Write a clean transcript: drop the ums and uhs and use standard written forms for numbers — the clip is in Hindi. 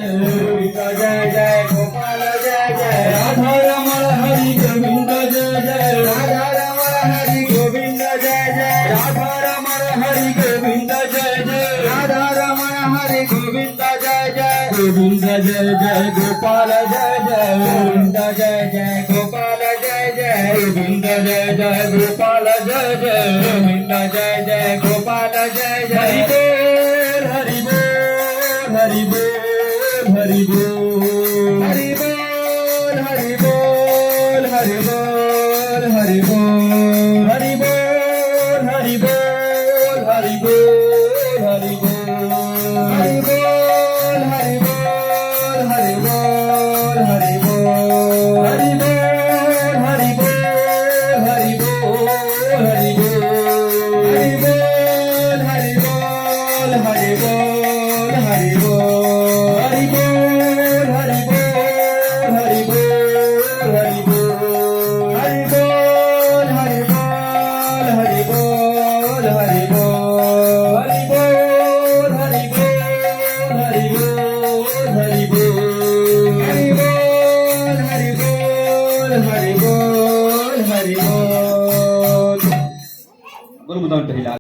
गोविंद जय जय गोपाल जय जय राधा रमण हरि गोविंद जय जय राधा रमण हरि गोविंद जय जय राधा रमण हरि गोविंद जय जय राधा रमण हरि गोविंद जय जय गोविंद जय जय गोपाल जय जय गोविंद जय जय गोपाल जय जय गोविंद जय जय गोपाल जय जय गोविंद जय जय गोपाल जय हरि जय बोल हरि बोल हरि बोल हरि बोल